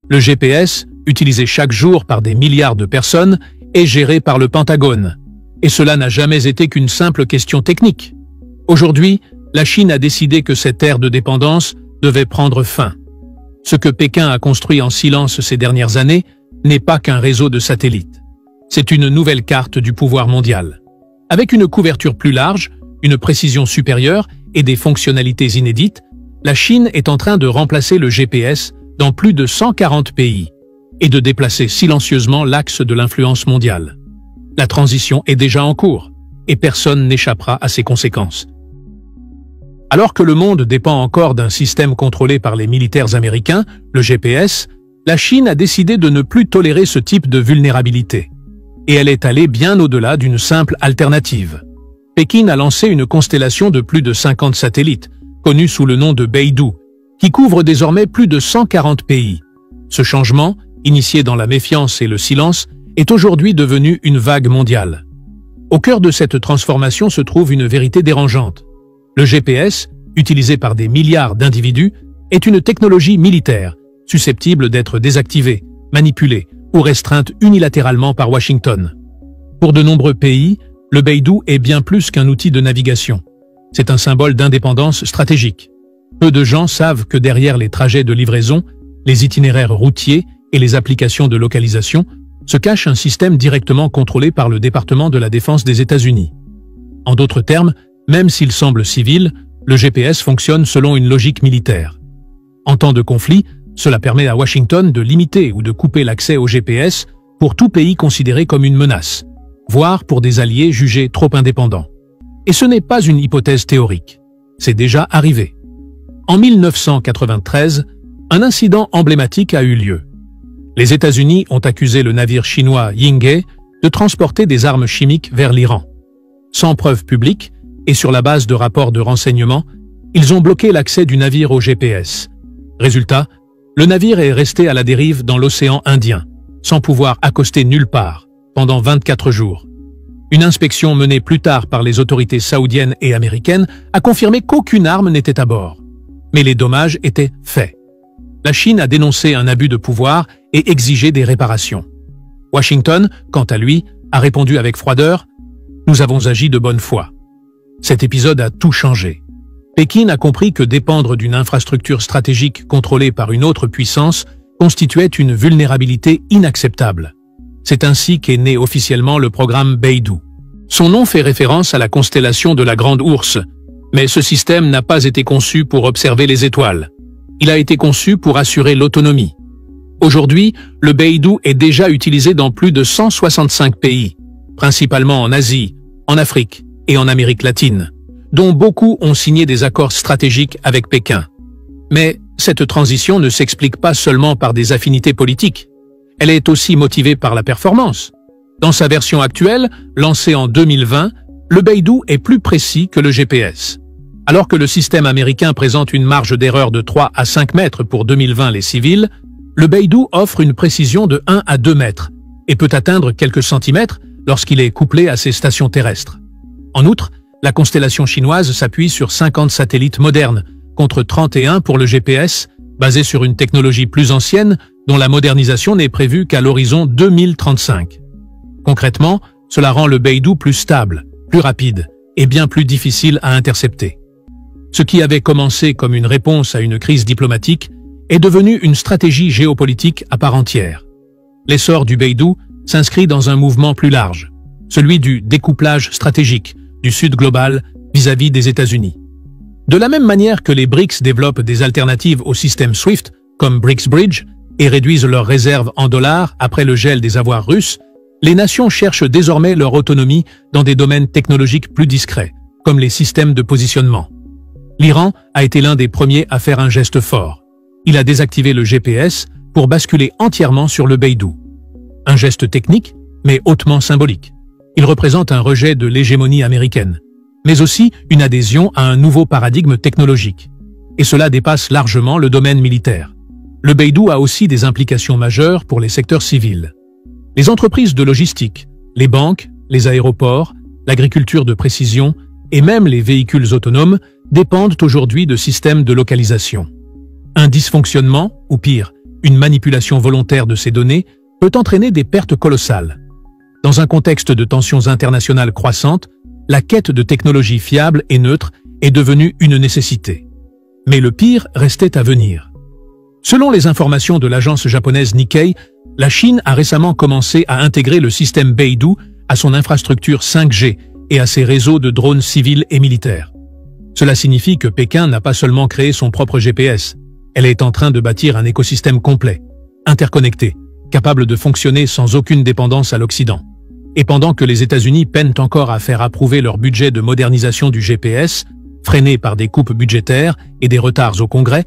Le GPS, utilisé chaque jour par des milliards de personnes, est géré par le Pentagone. Et cela n'a jamais été qu'une simple question technique. Aujourd'hui, la Chine a décidé que cette ère de dépendance devait prendre fin. Ce que Pékin a construit en silence ces dernières années n'est pas qu'un réseau de satellites. C'est une nouvelle carte du pouvoir mondial. Avec une couverture plus large, une précision supérieure et des fonctionnalités inédites, la Chine est en train de remplacer le GPS dans plus de 140 pays et de déplacer silencieusement l'axe de l'influence mondiale. La transition est déjà en cours et personne n'échappera à ses conséquences. Alors que le monde dépend encore d'un système contrôlé par les militaires américains, le GPS, la Chine a décidé de ne plus tolérer ce type de vulnérabilité. Et elle est allée bien au-delà d'une simple alternative. Pékin a lancé une constellation de plus de 50 satellites, connue sous le nom de Beidou, qui couvre désormais plus de 140 pays. Ce changement, initié dans la méfiance et le silence, est aujourd'hui devenu une vague mondiale. Au cœur de cette transformation se trouve une vérité dérangeante. Le GPS, utilisé par des milliards d'individus, est une technologie militaire, susceptible d'être désactivée, manipulée ou restreinte unilatéralement par Washington. Pour de nombreux pays, le Beidou est bien plus qu'un outil de navigation. C'est un symbole d'indépendance stratégique. Peu de gens savent que derrière les trajets de livraison, les itinéraires routiers et les applications de localisation se cache un système directement contrôlé par le département de la Défense des États-Unis. En d'autres termes, même s'il semble civil, le GPS fonctionne selon une logique militaire. En temps de conflit, cela permet à Washington de limiter ou de couper l'accès au GPS pour tout pays considéré comme une menace, voire pour des alliés jugés trop indépendants. Et ce n'est pas une hypothèse théorique. C'est déjà arrivé. En 1993, un incident emblématique a eu lieu. Les États-Unis ont accusé le navire chinois Yinghe de transporter des armes chimiques vers l'Iran. Sans preuve publique, et sur la base de rapports de renseignement, ils ont bloqué l'accès du navire au GPS. Résultat, le navire est resté à la dérive dans l'océan Indien, sans pouvoir accoster nulle part, pendant 24 jours. Une inspection menée plus tard par les autorités saoudiennes et américaines a confirmé qu'aucune arme n'était à bord. Mais les dommages étaient faits. La Chine a dénoncé un abus de pouvoir et exigé des réparations. Washington, quant à lui, a répondu avec froideur « Nous avons agi de bonne foi ». Cet épisode a tout changé. Pékin a compris que dépendre d'une infrastructure stratégique contrôlée par une autre puissance constituait une vulnérabilité inacceptable. C'est ainsi qu'est né officiellement le programme Beidou. Son nom fait référence à la constellation de la Grande Ourse, mais ce système n'a pas été conçu pour observer les étoiles. Il a été conçu pour assurer l'autonomie. Aujourd'hui, le Beidou est déjà utilisé dans plus de 165 pays, principalement en Asie, en Afrique et en Amérique latine, dont beaucoup ont signé des accords stratégiques avec Pékin. Mais cette transition ne s'explique pas seulement par des affinités politiques. Elle est aussi motivée par la performance. Dans sa version actuelle, lancée en 2020, le Beidou est plus précis que le GPS. Alors que le système américain présente une marge d'erreur de 3 à 5 mètres pour 2020 les civils, le Beidou offre une précision de 1 à 2 mètres et peut atteindre quelques centimètres lorsqu'il est couplé à ses stations terrestres. En outre, la constellation chinoise s'appuie sur 50 satellites modernes, contre 31 pour le GPS, basé sur une technologie plus ancienne dont la modernisation n'est prévue qu'à l'horizon 2035. Concrètement, cela rend le Beidou plus stable, plus rapide et bien plus difficile à intercepter. Ce qui avait commencé comme une réponse à une crise diplomatique est devenu une stratégie géopolitique à part entière. L'essor du Beidou s'inscrit dans un mouvement plus large, celui du découplage stratégique du Sud global vis-à-vis des États-Unis. De la même manière que les BRICS développent des alternatives au système SWIFT, comme BRICS-Bridge, et réduisent leurs réserves en dollars après le gel des avoirs russes, les nations cherchent désormais leur autonomie dans des domaines technologiques plus discrets, comme les systèmes de positionnement. L'Iran a été l'un des premiers à faire un geste fort. Il a désactivé le GPS pour basculer entièrement sur le Beidou. Un geste technique, mais hautement symbolique. Il représente un rejet de l'hégémonie américaine, mais aussi une adhésion à un nouveau paradigme technologique. Et cela dépasse largement le domaine militaire. Le Beidou a aussi des implications majeures pour les secteurs civils. Les entreprises de logistique, les banques, les aéroports, l'agriculture de précision et même les véhicules autonomes dépendent aujourd'hui de systèmes de localisation. Un dysfonctionnement, ou pire, une manipulation volontaire de ces données peut entraîner des pertes colossales. Dans un contexte de tensions internationales croissantes, la quête de technologies fiables et neutres est devenue une nécessité. Mais le pire restait à venir. Selon les informations de l'agence japonaise Nikkei, la Chine a récemment commencé à intégrer le système Beidou à son infrastructure 5G et à ses réseaux de drones civils et militaires. Cela signifie que Pékin n'a pas seulement créé son propre GPS, elle est en train de bâtir un écosystème complet, interconnecté, capable de fonctionner sans aucune dépendance à l'Occident. Et pendant que les États-Unis peinent encore à faire approuver leur budget de modernisation du GPS, freiné par des coupes budgétaires et des retards au Congrès,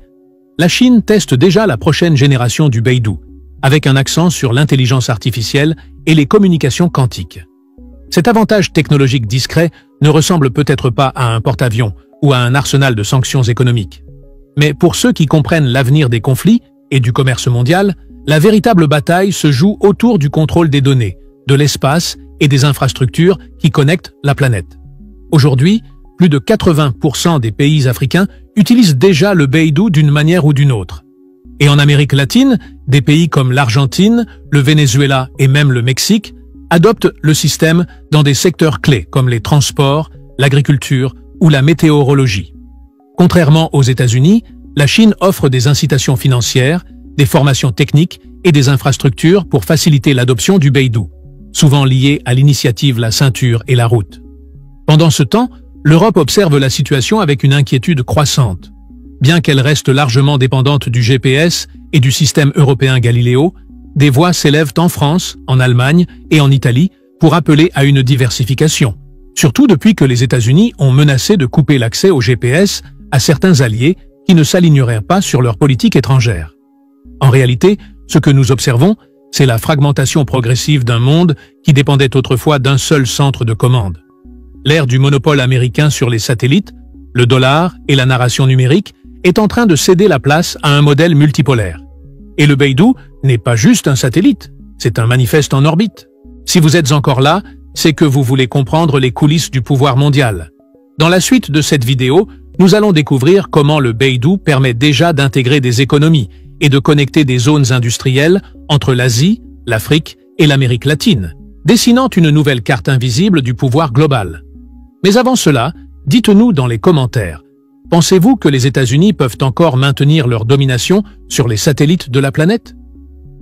la Chine teste déjà la prochaine génération du Beidou, avec un accent sur l'intelligence artificielle et les communications quantiques. Cet avantage technologique discret ne ressemble peut-être pas à un porte-avions ou à un arsenal de sanctions économiques. Mais pour ceux qui comprennent l'avenir des conflits et du commerce mondial, la véritable bataille se joue autour du contrôle des données, de l'espace et des infrastructures qui connectent la planète. Aujourd'hui, plus de 80% des pays africains utilisent déjà le Beidou d'une manière ou d'une autre. Et en Amérique latine, des pays comme l'Argentine, le Venezuela et même le Mexique adoptent le système dans des secteurs clés comme les transports, l'agriculture ou la météorologie. Contrairement aux États-Unis, la Chine offre des incitations financières, des formations techniques et des infrastructures pour faciliter l'adoption du Beidou, souvent liées à l'initiative La Ceinture et la Route. Pendant ce temps, l'Europe observe la situation avec une inquiétude croissante. Bien qu'elle reste largement dépendante du GPS et du système européen Galileo, des voix s'élèvent en France, en Allemagne et en Italie pour appeler à une diversification, surtout depuis que les États-Unis ont menacé de couper l'accès au GPS à certains alliés qui ne s'aligneraient pas sur leur politique étrangère. En réalité, ce que nous observons, c'est la fragmentation progressive d'un monde qui dépendait autrefois d'un seul centre de commande. L'ère du monopole américain sur les satellites, le dollar et la narration numérique est en train de céder la place à un modèle multipolaire. Et le Beidou n'est pas juste un satellite, c'est un manifeste en orbite. Si vous êtes encore là, c'est que vous voulez comprendre les coulisses du pouvoir mondial. Dans la suite de cette vidéo, nous allons découvrir comment le Beidou permet déjà d'intégrer des économies et de connecter des zones industrielles entre l'Asie, l'Afrique et l'Amérique latine, dessinant une nouvelle carte invisible du pouvoir global. Mais avant cela, dites-nous dans les commentaires, pensez-vous que les États-Unis peuvent encore maintenir leur domination sur les satellites de la planète?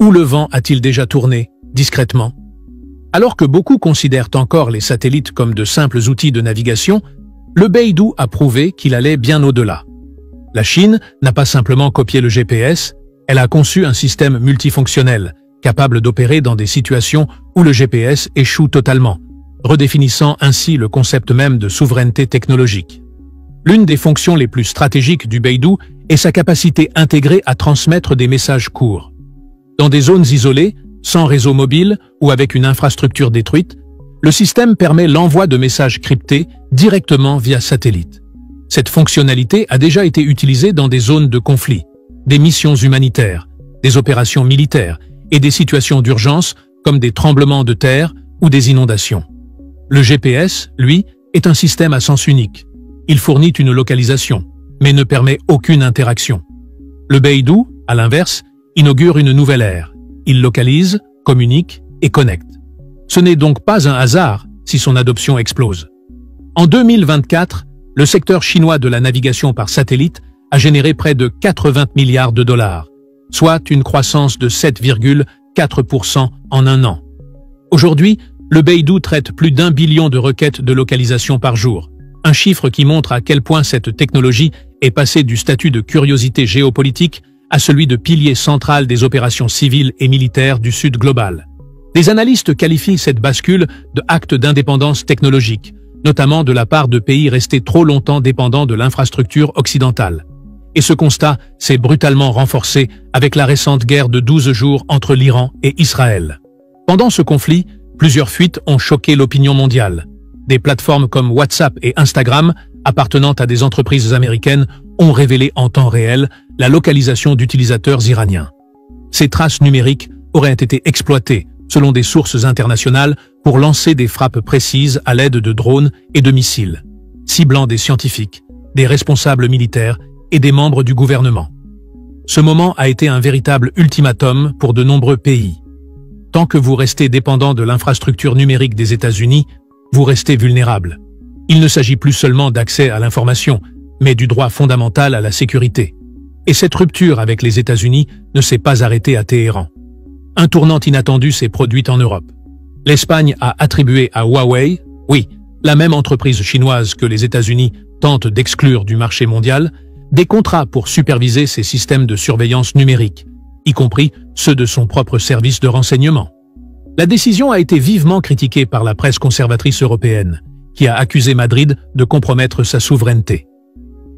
Ou le vent a-t-il déjà tourné, discrètement? Alors que beaucoup considèrent encore les satellites comme de simples outils de navigation, le Beidou a prouvé qu'il allait bien au-delà. La Chine n'a pas simplement copié le GPS, elle a conçu un système multifonctionnel, capable d'opérer dans des situations où le GPS échoue totalement, redéfinissant ainsi le concept même de souveraineté technologique. L'une des fonctions les plus stratégiques du Beidou est sa capacité intégrée à transmettre des messages courts. Dans des zones isolées, sans réseau mobile ou avec une infrastructure détruite, le système permet l'envoi de messages cryptés directement via satellite. Cette fonctionnalité a déjà été utilisée dans des zones de conflit, des missions humanitaires, des opérations militaires et des situations d'urgence comme des tremblements de terre ou des inondations. Le GPS, lui, est un système à sens unique. Il fournit une localisation, mais ne permet aucune interaction. Le Beidou, à l'inverse, inaugure une nouvelle ère. Il localise, communique et connecte. Ce n'est donc pas un hasard si son adoption explose. En 2024, le secteur chinois de la navigation par satellite a généré près de 80 milliards de dollars, soit une croissance de 7,4% en un an. Aujourd'hui, le Beidou traite plus d'1 billion de requêtes de localisation par jour, un chiffre qui montre à quel point cette technologie est passée du statut de curiosité géopolitique à celui de pilier central des opérations civiles et militaires du Sud global. Des analystes qualifient cette bascule de acte d'indépendance technologique, notamment de la part de pays restés trop longtemps dépendants de l'infrastructure occidentale. Et ce constat s'est brutalement renforcé avec la récente guerre de 12 jours entre l'Iran et Israël. Pendant ce conflit, plusieurs fuites ont choqué l'opinion mondiale. Des plateformes comme WhatsApp et Instagram, appartenant à des entreprises américaines, ont révélé en temps réel la localisation d'utilisateurs iraniens. Ces traces numériques auraient été exploitées, selon des sources internationales, pour lancer des frappes précises à l'aide de drones et de missiles, ciblant des scientifiques, des responsables militaires et des membres du gouvernement. Ce moment a été un véritable ultimatum pour de nombreux pays. Tant que vous restez dépendant de l'infrastructure numérique des États-Unis, vous restez vulnérable. Il ne s'agit plus seulement d'accès à l'information, mais du droit fondamental à la sécurité. Et cette rupture avec les États-Unis ne s'est pas arrêtée à Téhéran. Un tournant inattendu s'est produit en Europe. L'Espagne a attribué à Huawei, oui, la même entreprise chinoise que les États-Unis tentent d'exclure du marché mondial, des contrats pour superviser ses systèmes de surveillance numérique, y compris ceux de son propre service de renseignement. La décision a été vivement critiquée par la presse conservatrice européenne, qui a accusé Madrid de compromettre sa souveraineté.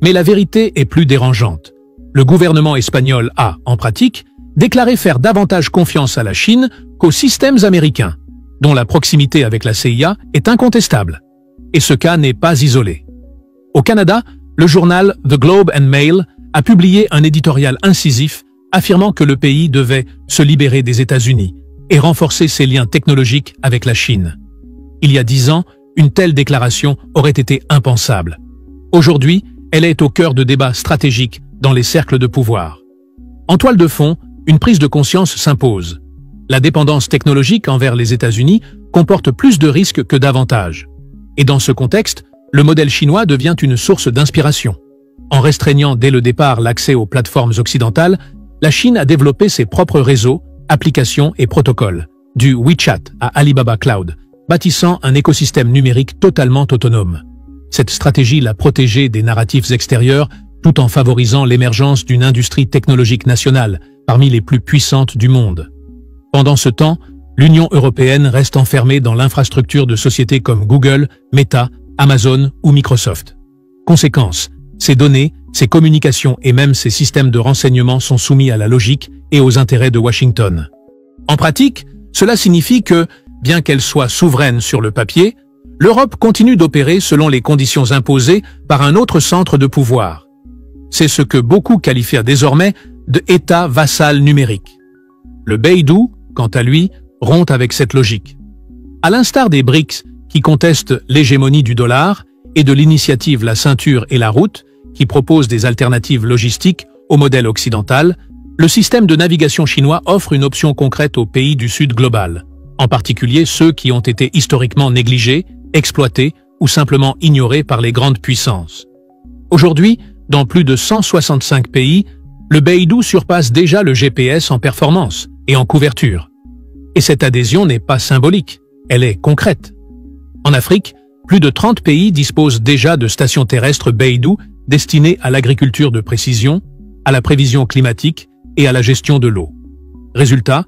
Mais la vérité est plus dérangeante. Le gouvernement espagnol a, en pratique, déclaré faire davantage confiance à la Chine qu'aux systèmes américains, dont la proximité avec la CIA est incontestable. Et ce cas n'est pas isolé. Au Canada, le journal The Globe and Mail a publié un éditorial incisif affirmant que le pays devait se libérer des États-Unis et renforcer ses liens technologiques avec la Chine. Il y a 10 ans, une telle déclaration aurait été impensable. Aujourd'hui, elle est au cœur de débats stratégiques dans les cercles de pouvoir. En toile de fond, une prise de conscience s'impose. La dépendance technologique envers les États-Unis comporte plus de risques que d'avantages. Et dans ce contexte, le modèle chinois devient une source d'inspiration. En restreignant dès le départ l'accès aux plateformes occidentales, la Chine a développé ses propres réseaux, applications et protocoles, du WeChat à Alibaba Cloud, bâtissant un écosystème numérique totalement autonome. Cette stratégie l'a protégé des narratifs extérieurs tout en favorisant l'émergence d'une industrie technologique nationale parmi les plus puissantes du monde. Pendant ce temps, l'Union européenne reste enfermée dans l'infrastructure de sociétés comme Google, Meta, Amazon ou Microsoft. Conséquence, ces données, ces communications et même ces systèmes de renseignement sont soumis à la logique et aux intérêts de Washington. En pratique, cela signifie que, bien qu'elle soit souveraine sur le papier, l'Europe continue d'opérer selon les conditions imposées par un autre centre de pouvoir. C'est ce que beaucoup qualifient désormais d'État vassal numérique. Le Beidou, quant à lui, rompt avec cette logique. À l'instar des BRICS, qui contestent l'hégémonie du dollar, et de l'initiative La Ceinture et la Route, qui propose des alternatives logistiques au modèle occidental, le système de navigation chinois offre une option concrète aux pays du Sud global, en particulier ceux qui ont été historiquement négligés, exploités ou simplement ignorés par les grandes puissances. Aujourd'hui, dans plus de 165 pays, le Beidou surpasse déjà le GPS en performance et en couverture. Et cette adhésion n'est pas symbolique, elle est concrète. En Afrique, plus de 30 pays disposent déjà de stations terrestres Beidou destinées à l'agriculture de précision, à la prévision climatique et à la gestion de l'eau. Résultat,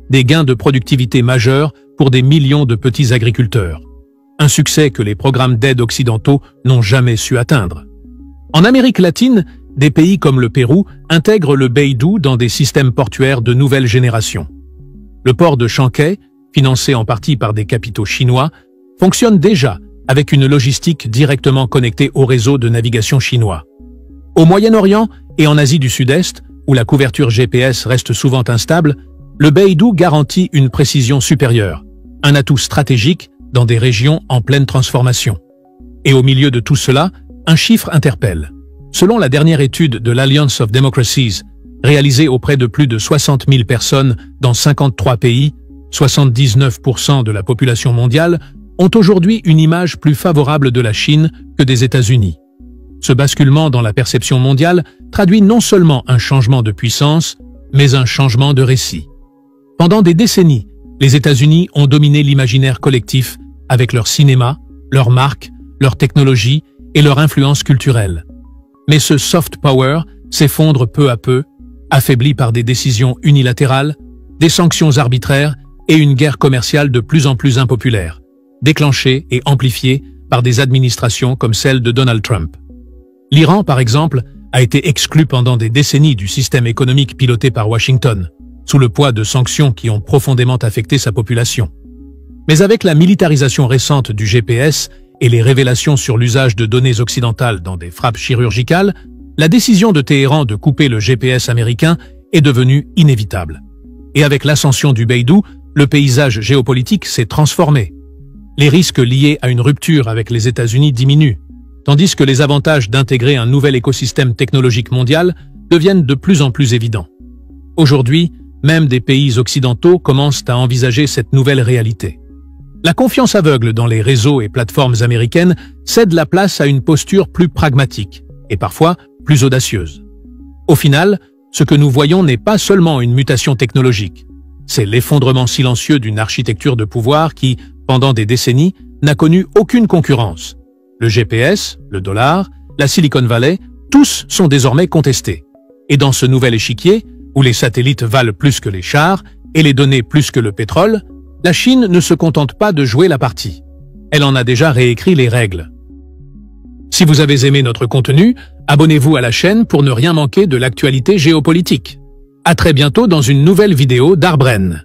des gains de productivité majeurs pour des millions de petits agriculteurs. Un succès que les programmes d'aide occidentaux n'ont jamais su atteindre. En Amérique latine, des pays comme le Pérou intègrent le Beidou dans des systèmes portuaires de nouvelle génération. Le port de Chancay, financé en partie par des capitaux chinois, fonctionne déjà avec une logistique directement connectée au réseau de navigation chinois. Au Moyen-Orient et en Asie du Sud-Est, où la couverture GPS reste souvent instable, le Beidou garantit une précision supérieure, un atout stratégique dans des régions en pleine transformation. Et au milieu de tout cela, un chiffre interpelle. Selon la dernière étude de l'Alliance of Democracies, réalisée auprès de plus de 60 000 personnes dans 53 pays, 79% de la population mondiale ont aujourd'hui une image plus favorable de la Chine que des États-Unis. Ce basculement dans la perception mondiale traduit non seulement un changement de puissance, mais un changement de récit. Pendant des décennies, les États-Unis ont dominé l'imaginaire collectif avec leur cinéma, leurs marques, leur technologie et leur influence culturelle. Mais ce soft power s'effondre peu à peu, affaibli par des décisions unilatérales, des sanctions arbitraires et une guerre commerciale de plus en plus impopulaire, déclenchée et amplifiée par des administrations comme celle de Donald Trump. L'Iran, par exemple, a été exclu pendant des décennies du système économique piloté par Washington, sous le poids de sanctions qui ont profondément affecté sa population. Mais avec la militarisation récente du GPS et les révélations sur l'usage de données occidentales dans des frappes chirurgicales, la décision de Téhéran de couper le GPS américain est devenue inévitable. Et avec l'ascension du Beidou, le paysage géopolitique s'est transformé. Les risques liés à une rupture avec les États-Unis diminuent, tandis que les avantages d'intégrer un nouvel écosystème technologique mondial deviennent de plus en plus évidents. Aujourd'hui, même des pays occidentaux commencent à envisager cette nouvelle réalité. La confiance aveugle dans les réseaux et plateformes américaines cède la place à une posture plus pragmatique et parfois plus audacieuse. Au final, ce que nous voyons n'est pas seulement une mutation technologique. C'est l'effondrement silencieux d'une architecture de pouvoir qui, pendant des décennies, n'a connu aucune concurrence. Le GPS, le dollar, la Silicon Valley, tous sont désormais contestés. Et dans ce nouvel échiquier, où les satellites valent plus que les chars et les données plus que le pétrole, la Chine ne se contente pas de jouer la partie. Elle en a déjà réécrit les règles. Si vous avez aimé notre contenu, abonnez-vous à la chaîne pour ne rien manquer de l'actualité géopolitique. À très bientôt dans une nouvelle vidéo d'Arbren.